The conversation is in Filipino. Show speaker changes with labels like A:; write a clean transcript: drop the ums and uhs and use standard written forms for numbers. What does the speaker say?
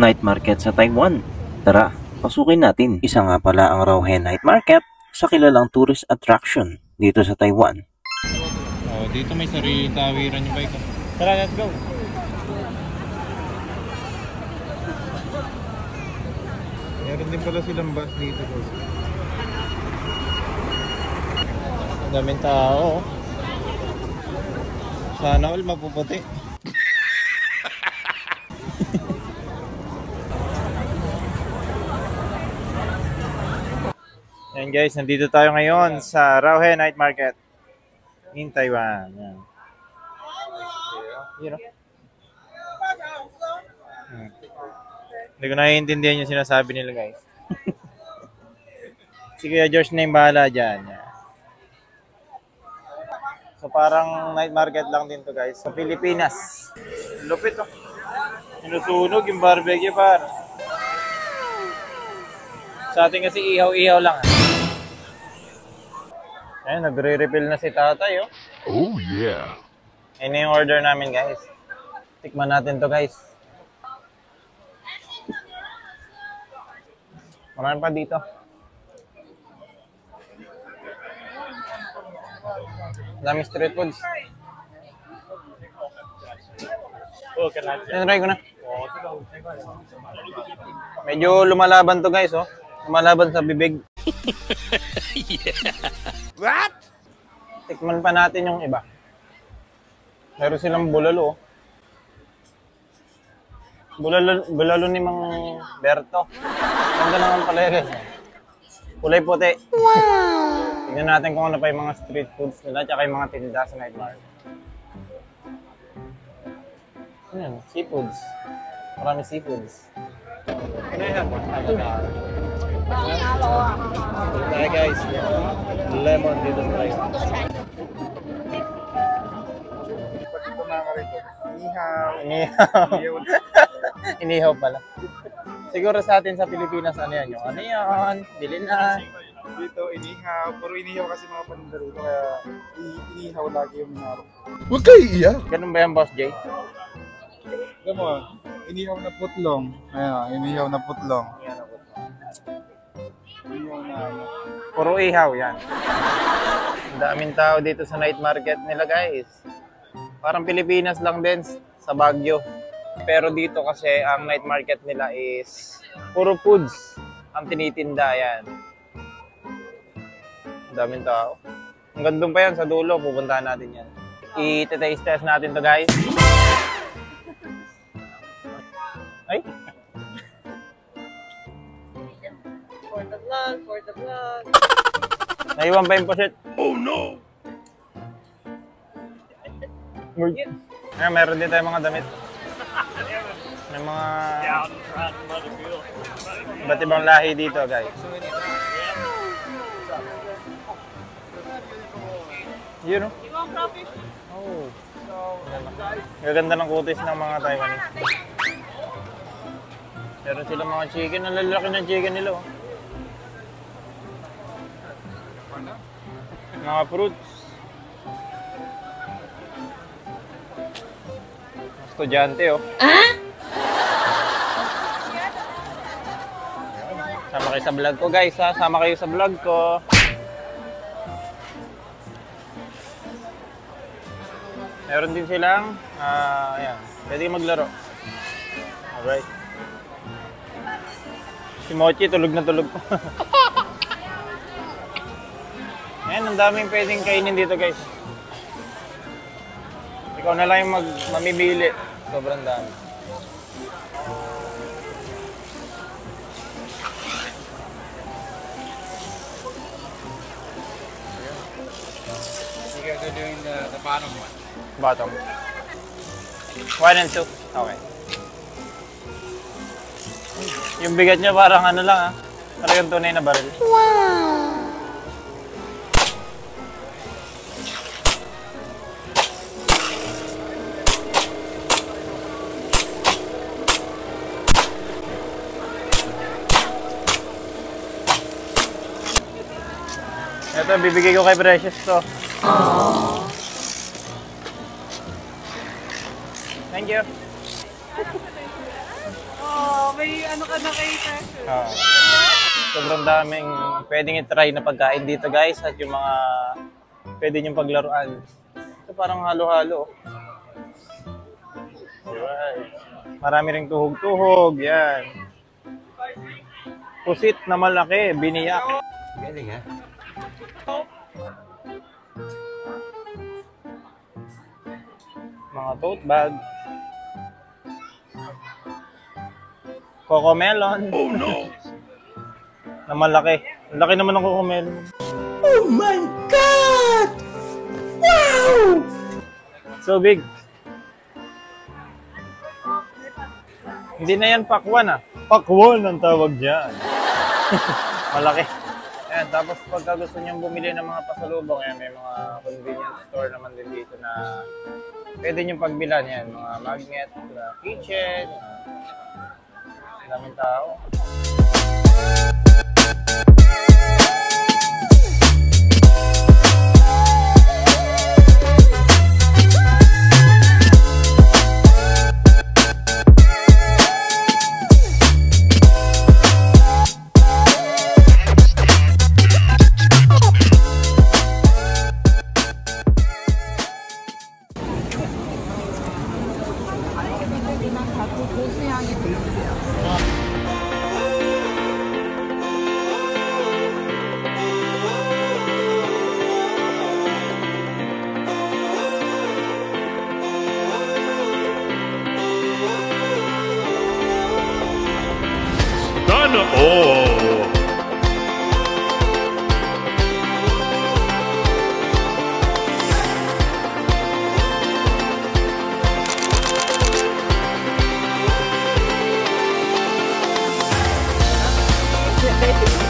A: night market sa Taiwan. Tara, pasukin natin. Isa nga pala ang Rauhen Night Market sa kilalang tourist attraction dito sa Taiwan.
B: Oh, dito may sariling tawiran yung bike. Tara, let's go. Meron din pala silang bus dito. Daming tao. Sana all mapuputi. Yan guys, nandito tayo ngayon sa Rauhen Night Market in Taiwan. Yan. You know? Hindi ko naiintindihan yung sinasabi nila guys. Si Kuya George na yung bahala dyan. Yan. So parang night market lang din to guys sa Pilipinas. Lupit oh. Sinusunog yung barbecue par. Sa atin kasi ihaw-ihaw lang. Ayun, nagre-refill na si tatay oh.
C: Oh yeah.
B: Ayun yung order namin guys. Tikman natin to guys. Marami pa dito. Daming street foods. Try ko na. Medyo lumalaban to guys oh. Lumalaban sa bibig.
C: What?
B: Tikman pa natin yung iba. Meron silang bulalo. Bulalo ni Mang Berto. Ganda naman pala guys. Kulay puti. Wow! Tignan natin kung ano pa yung mga street foods nila tsaka yung mga tinda sa night market. Ayan, seafoods. Marami seafoods. Ano yan? Hi guys. Lemon dito sa tayo.
D: Ito na ka rito. Inihaw.
B: Inihaw pala. Siguro sa atin sa Pilipinas, ano yan? Yung ano yan? Bilhin na.
D: Dito, inihaw. Puro inihaw kasi mga paninda rito. Kaya inihaw lagi yung minaro.
C: Huwag kayo iiyak.
B: Ganun ba yan, Boss Jay?
D: Gamo, inihaw na putlong. Ayan, inihaw na putlong. Inihaw na ano.
B: Puro ihaw yan. Ang daming tao dito sa night market nila guys. Parang Pilipinas lang din sa Baguio. Pero dito kasi ang night market nila is puro foods ang tinitinda yan. Ang daming tao. Hanggang doon pa yan sa dulo, pupuntahan natin yan. I-taste test natin to guys. Ay!
E: For the vlog, for the vlog.
B: Naiwan pa yung poset.
C: Oh no!
B: Meron din tayong mga damit. May mga iba't ibang lahi dito guys. Yun oh. Oh. Gaganda ng kutis ng mga Taiwanese. Meron silang mga chicken. Ang lalaki ng chicken nila oh. Mga fruits. Estudyante oh. Sama kayo sa vlog ko guys ha. Sama kayo sa vlog ko. Meron din silang ayan. Pwede maglaro. Alright. Si Mochi tulog na tulog pa. Ayan, ang daming pwedeng kainin dito guys. Ikaw na lang yung mamimili. Sobrang dami.
D: You're doing the bottom one.
B: Bottom. 1 and 2. Okay. Yung bigat niya parang ano lang ah. Parang yung tunay na baril. Wow! Ito, bibigay ko kay Precious to. Aww. Thank you.
E: Oh, may ano ka na kay Treasure.
B: Sobrang daming pwedeng i-try na pagkain dito guys at yung mga pwede niyong paglaruan. Ito parang halo-halo. Alright. Marami ring tuhog-tuhog. Yan. Pusit na malaki. Biniyak.
A: Galing ha?
B: Mga tote bag. Cocomelon. Oh no! Na malaki. Ang laki naman ng cocomelon.
C: Oh my God! Wow!
B: So big. Hindi na yan pakwan ah. Pakwan ang tawag dyan. Malaki. Ayan, tapos pagka gusto niyong bumili ng mga pasalubong, ayan, may mga convenience store naman din dito na pwede niyong pagbilan yan. Mga magnet, kitchen, daming tao.
C: Sana all.
E: Thank you.